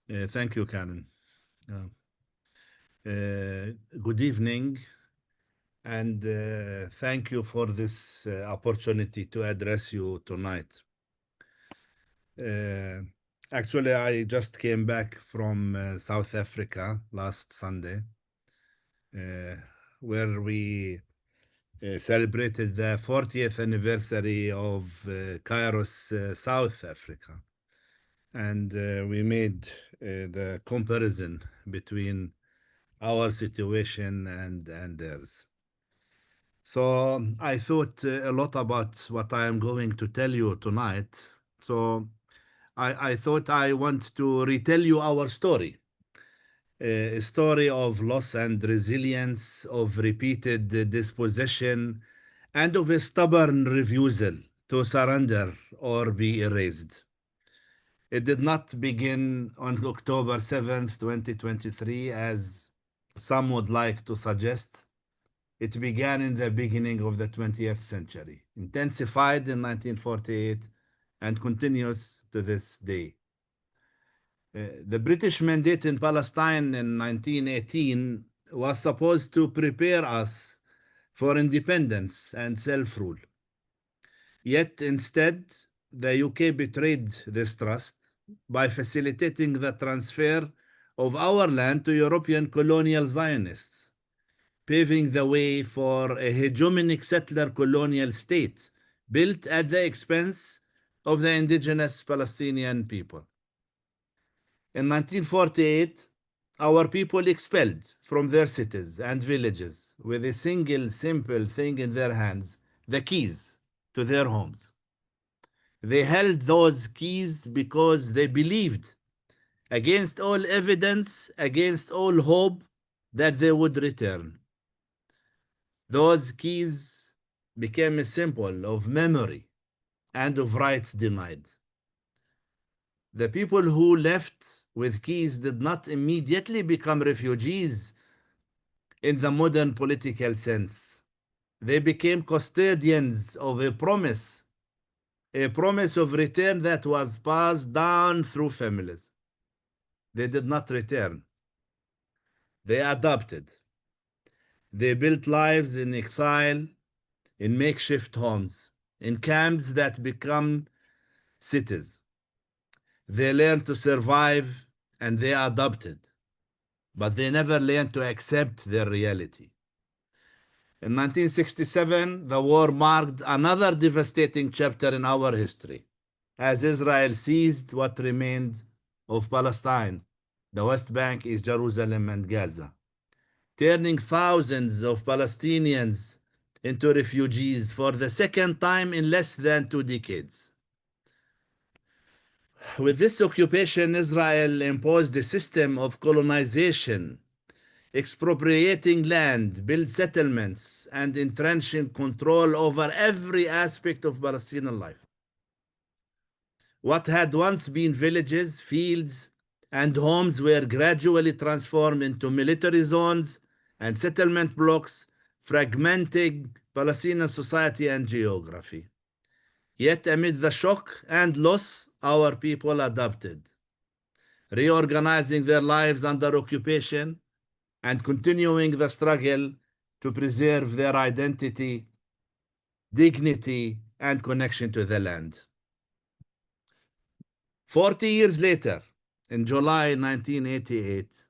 Thank you, Karen. Uh, Good evening, and thank you for this opportunity to address you tonight. Uh, Actually, I just came back from South Africa last Sunday, uh, where we celebrated the 40th anniversary of Kairos, South Africa. And we made the comparison between our situation and theirs. So I thought a lot about what I am going to tell you tonight. So I thought I want to retell you our story. A story of loss and resilience, of repeated dispossession, and of a stubborn refusal to surrender or be erased. It did not begin on October 7th, 2023, as some would like to suggest. It began in the beginning of the 20th century, intensified in 1948, and continues to this day. The British mandate in Palestine in 1918 was supposed to prepare us for independence and self rule. Yet instead, the UK betrayed this trust by facilitating the transfer of our land to European colonial Zionists, paving the way for a hegemonic settler colonial state built at the expense of the indigenous Palestinian people. In 1948, our people expelled from their cities and villages with a single simple thing in their hands, the keys to their homes. They held those keys because they believed, against all evidence, against all hope, that they would return. Those keys became a symbol of memory and of rights denied. The people who left with keys did not immediately become refugees in the modern political sense. They became custodians of a promise of return that was passed down through families. They did not return. They adopted. They built lives in exile, in makeshift homes, in camps that become cities. They learned to survive and they adopted, but they never learned to accept their reality. In 1967, the war marked another devastating chapter in our history, as Israel seized what remained of Palestine, the West Bank, East Jerusalem, and Gaza, turning thousands of Palestinians into refugees for the second time in less than 2 decades. With this occupation, Israel imposed a system of colonization, expropriating land, build settlements, and entrenching control over every aspect of Palestinian life. What had once been villages, fields, and homes were gradually transformed into military zones and settlement blocks, fragmenting Palestinian society and geography. Yet amid the shock and loss, our people adapted, reorganizing their lives under occupation and continuing the struggle to preserve their identity, dignity, and connection to the land. 40 years later, in July 1988,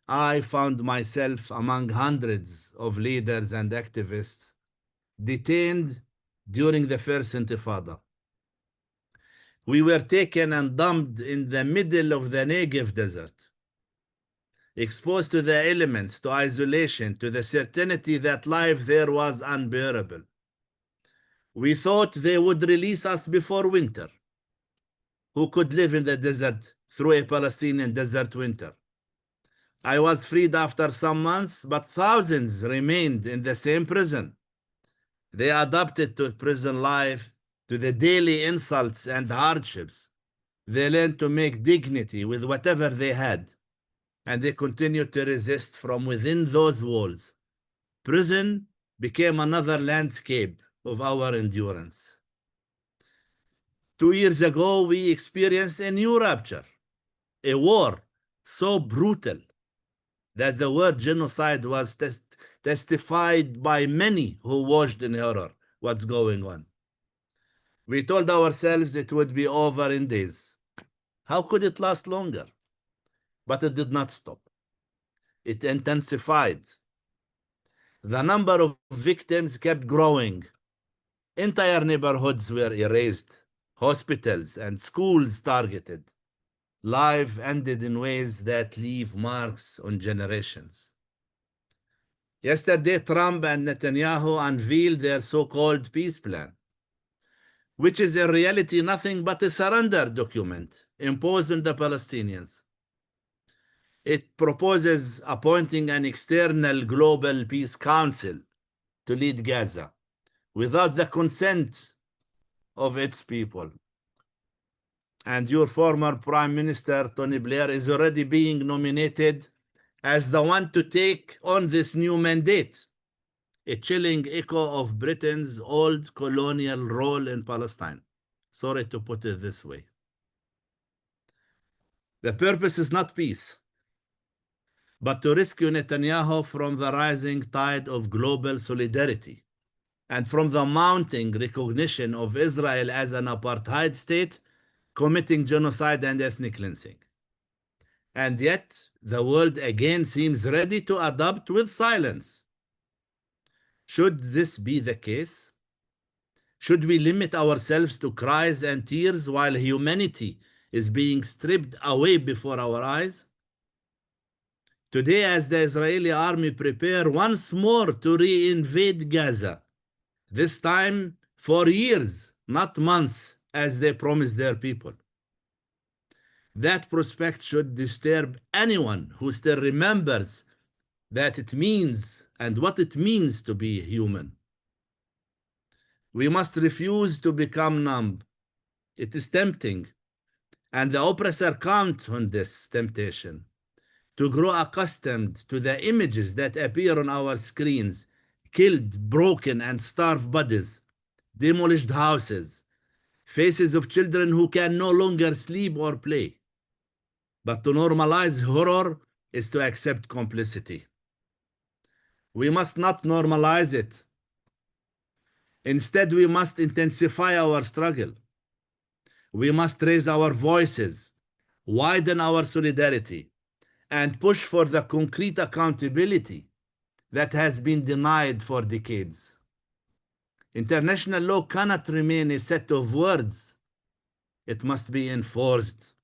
I found myself among hundreds of leaders and activists detained during the first Intifada. We were taken and dumped in the middle of the Negev desert, exposed to the elements, to isolation, to the certainty that life there was unbearable. We thought they would release us before winter. Who could live in the desert through a Palestinian desert winter? I was freed after some months, but thousands remained in the same prison. They adapted to prison life, to the daily insults and hardships. They learned to make dignity with whatever they had, and they continued to resist from within those walls. Prison became another landscape of our endurance. 2 years ago, we experienced a new rupture, a war so brutal that the word genocide was testified by many who watched in horror what's going on. We told ourselves it would be over in days. How could it last longer? But it did not stop. It intensified. The number of victims kept growing. Entire neighborhoods were erased, hospitals and schools targeted. Life ended in ways that leave marks on generations. Yesterday, Trump and Netanyahu unveiled their so-called peace plan, which is in reality nothing but a surrender document imposed on the Palestinians. It proposes appointing an external global peace council to lead Gaza without the consent of its people. And your former Prime Minister, Tony Blair, is already being nominated as the one to take on this new mandate, a chilling echo of Britain's old colonial role in Palestine. Sorry to put it this way. The purpose is not peace, but to rescue Netanyahu from the rising tide of global solidarity and from the mounting recognition of Israel as an apartheid state committing genocide and ethnic cleansing. And yet, the world again seems ready to adapt with silence. Should this be the case? Should we limit ourselves to cries and tears while humanity is being stripped away before our eyes? Today, as the Israeli army prepare once more to re-invade Gaza, this time for years, not months, as they promised their people. That prospect should disturb anyone who still remembers that it means and what it means to be human. We must refuse to become numb. It is tempting, and the oppressor counts on this temptation to grow accustomed to the images that appear on our screens: killed, broken, and starved bodies, demolished houses, faces of children who can no longer sleep or play. But to normalize horror is to accept complicity. We must not normalize it. Instead, we must intensify our struggle. We must raise our voices, widen our solidarity, and push for the concrete accountability that has been denied for decades. International law cannot remain a set of words. It must be enforced.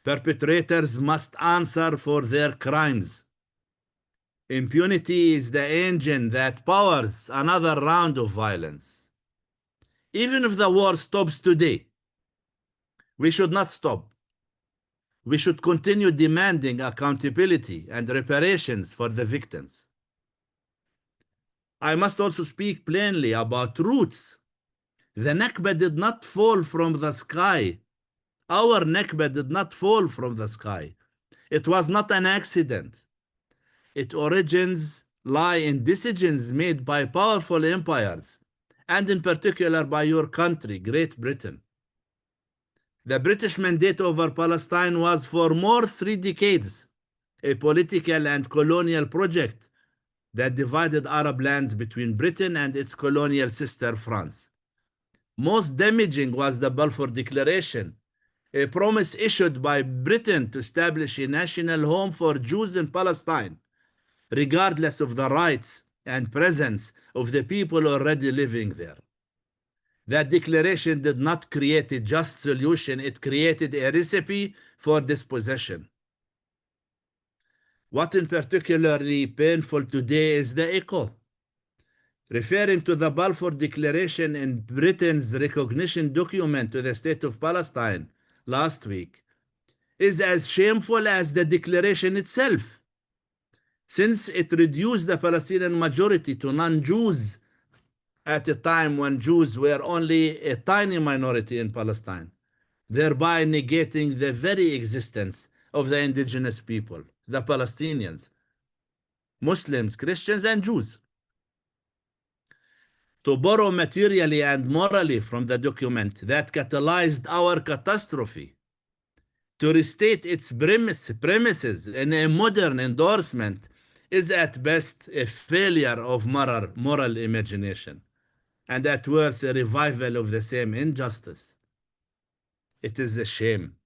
Perpetrators must answer for their crimes. Impunity is the engine that powers another round of violence. Even if the war stops today, we should not stop. We should continue demanding accountability and reparations for the victims. I must also speak plainly about roots. The Nakba did not fall from the sky. Our Nakba did not fall from the sky. It was not an accident. Its origins lie in decisions made by powerful empires, and in particular by your country, Great Britain. The British mandate over Palestine was for more 3 decades a political and colonial project that divided Arab lands between Britain and its colonial sister France. Most damaging was the Balfour Declaration, a promise issued by Britain to establish a national home for Jews in Palestine, regardless of the rights and presence of the people already living there. That declaration did not create a just solution. It created a recipe for dispossession. What is particularly painful today is the echo. Referring to the Balfour Declaration in Britain's recognition document to the State of Palestine last week is as shameful as the declaration itself, since it reduced the Palestinian majority to non-Jews at a time when Jews were only a tiny minority in Palestine, thereby negating the very existence of the indigenous people, the Palestinians, Muslims, Christians, and Jews. To borrow materially and morally from the document that catalyzed our catastrophe, To restate its premises in a modern endorsement is at best a failure of moral imagination, and at worst a revival of the same injustice. It is a shame.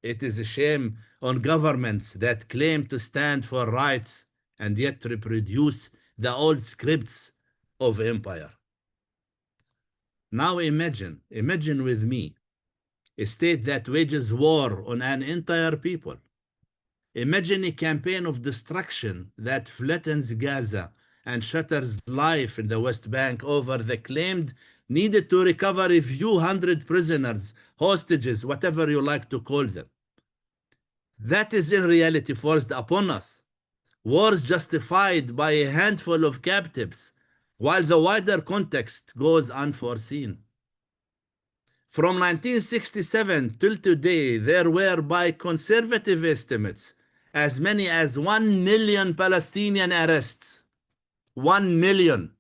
It is a shame on governments that claim to stand for rights and yet reproduce the old scripts of empire. Now imagine with me, a state that wages war on an entire people. Imagine a campaign of destruction that flattens Gaza and shatters life in the West Bank over the claimed needed to recover a few hundred prisoners, hostages, whatever you like to call them. That is in reality forced upon us. Wars justified by a handful of captives, while the wider context goes unforeseen. From 1967 till today, there were, by conservative estimates, as many as 1 million Palestinian arrests. 1 million.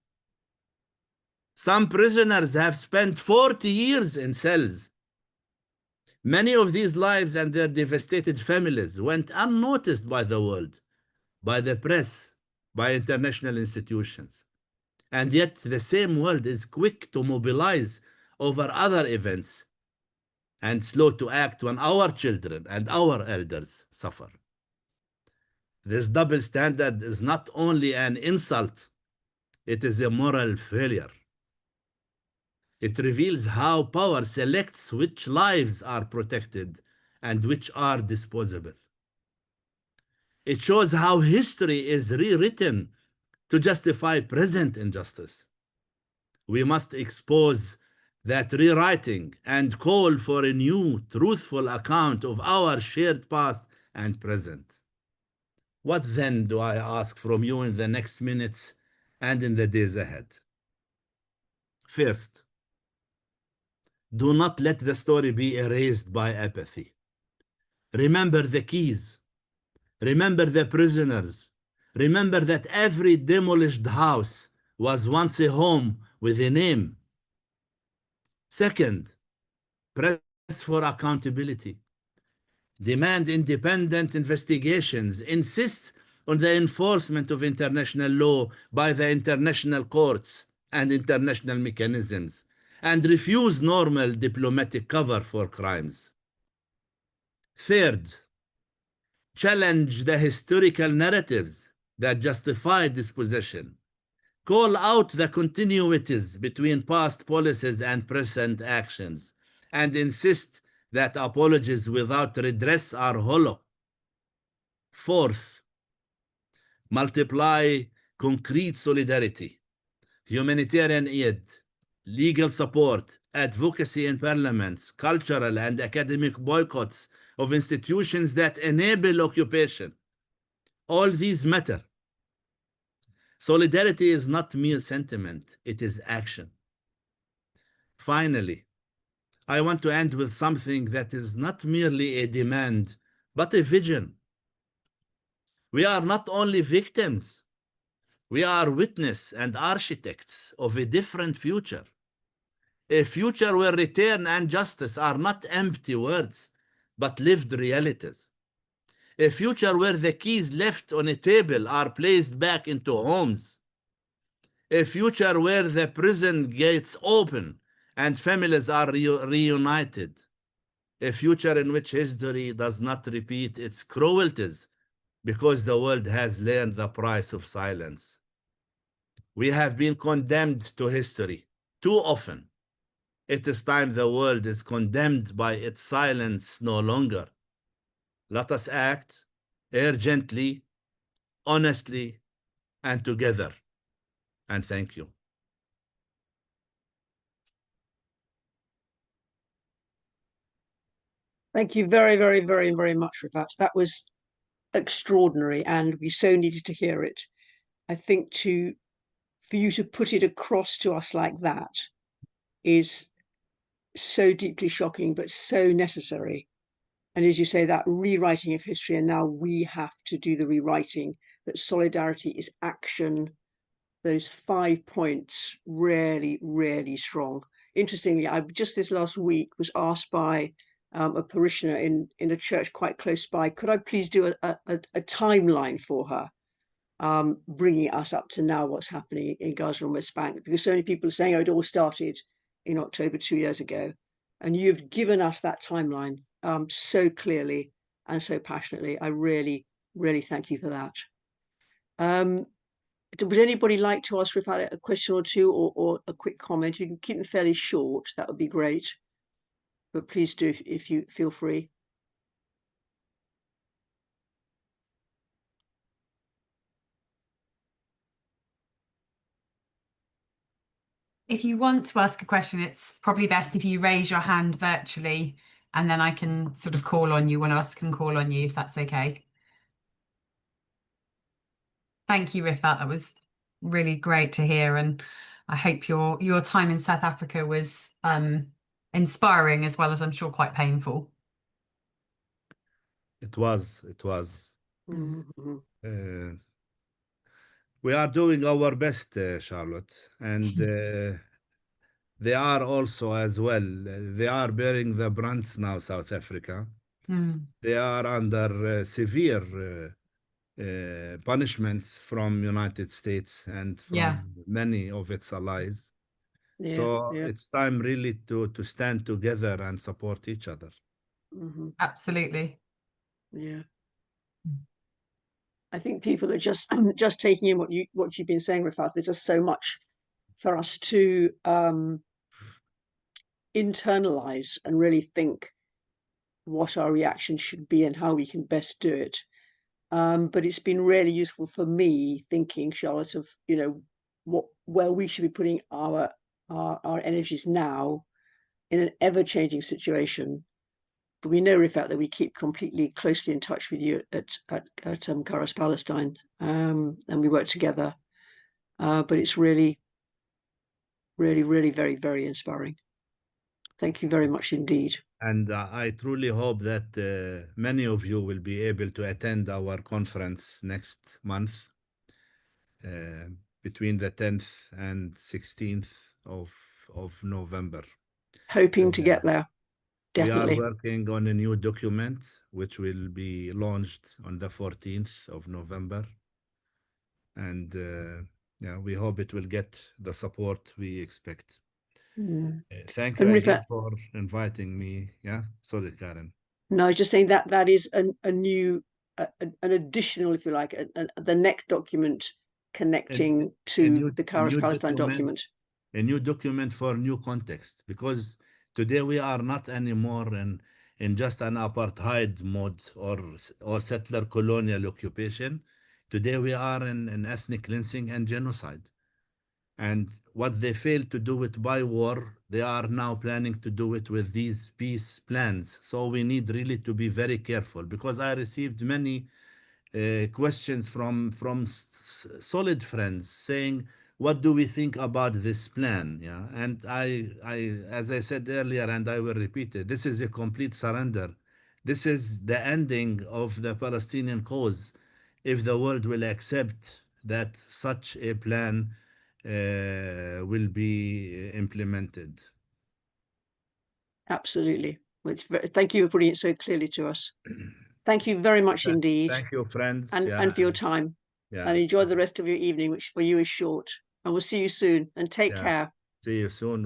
Some prisoners have spent 40 years in cells. Many of these lives and their devastated families went unnoticed by the world, by the press, by international institutions. And yet the same world is quick to mobilize over other events and slow to act when our children and our elders suffer. This double standard is not only an insult, it is a moral failure. It reveals how power selects which lives are protected and which are disposable. It shows how history is rewritten to justify present injustice. We must expose that rewriting and call for a new, truthful account of our shared past and present. What then do I ask from you in the next minutes and in the days ahead? First, do not let the story be erased by apathy. Remember the keys. Remember the prisoners. Remember that every demolished house was once a home with a name. Second, press for accountability. Demand independent investigations. Insist on the enforcement of international law by the international courts and international mechanisms, and refuse normal diplomatic cover for crimes. Third, challenge the historical narratives that justify dispossession. Call out the continuities between past policies and present actions, and insist that apologies without redress are hollow. Fourth, multiply concrete solidarity, humanitarian aid, legal support, advocacy in parliaments, cultural and academic boycotts of institutions that enable occupation. All these matter. Solidarity is not mere sentiment, it is action. Finally, I want to end with something that is not merely a demand, but a vision. We are not only victims, we are witnesses and architects of a different future. A future where return and justice are not empty words, but lived realities. A future where the keys left on a table are placed back into homes. A future where the prison gates open and families are reunited. A future in which history does not repeat its cruelties because the world has learned the price of silence. We have been condemned to history too often. It is time the world is condemned by its silence no longer. Let us act urgently, honestly, and together. And thank you. Thank you very, very, very, very much, Rifat. That was extraordinary, and we so needed to hear it. I think for you to put it across to us like that is so deeply shocking, but so necessary. And as you say, that rewriting of history, and now we have to do the rewriting, that solidarity is action. Those 5 points really, really strong. Interestingly, I just this last week was asked by a parishioner in a church quite close by. Could I please do a timeline for her, bringing us up to now what's happening in Gaza and West Bank? Because so many people are saying, oh, it all started in October 2 years ago. And you've given us that timeline so clearly and so passionately. I really, really thank you for that. Would anybody like to ask Rifat a question or two, or a quick comment? You can keep them fairly short. That would be great. But please do if you feel free. If you want to ask a question, it's probably best if you raise your hand virtually, and then I can sort of call on you, one of us can call on you, if that's okay. Thank you, Rifat. That was really great to hear, and I hope your time in South Africa was inspiring, as well as I'm sure quite painful. It was. Mm-hmm. We are doing our best, Charlotte, and they are also as well. They are bearing the brunts now, South Africa. They are under severe punishments from United States and from many of its allies. So it's time really to stand together and support each other. Mm-hmm. Absolutely. Yeah. I think people are just taking in what you've been saying, Rifat. There's just so much for us to internalize and really think what our reaction should be and how we can best do it. But it's been really useful for me thinking, Charlotte, of where we should be putting our energies now in an ever-changing situation. But we know, Rifat, that we keep completely closely in touch with you at Kairos Palestine, and we work together. But it's really, really, really very, very inspiring. Thank you very much indeed. And I truly hope that many of you will be able to attend our conference next month, between the 10th and 16th of November. Hoping to get there. Definitely. We are working on a new document which will be launched on the 14th of November. And we hope it will get the support we expect. Thank you again for inviting me. Yeah, sorry, Karen. No, just saying that is a new, an additional, if you like, the next document connecting to the Kairos Palestine document. A new document for new context, because today we are not anymore in just an apartheid mode or settler colonial occupation. Today we are in ethnic cleansing and genocide. And what they failed to do it by war, they are now planning to do it with these peace plans. So we need really to be very careful, because I received many questions from solid friends saying, what do we think about this plan? Yeah, and I as I said earlier, and I will repeat it, this is a complete surrender. This is the ending of the Palestinian cause if the world will accept that such a plan will be implemented. Absolutely. Thank you for putting it so clearly to us. Thank you very much indeed. Thank you, friends. And for your time. Yeah. And enjoy the rest of your evening, which for you is short. And we'll see you soon. And take care. See you soon.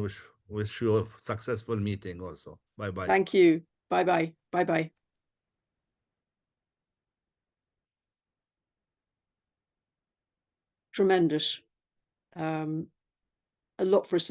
Wish you a successful meeting also. Bye-bye. Thank you. Bye-bye. Bye-bye. Tremendous. A lot for us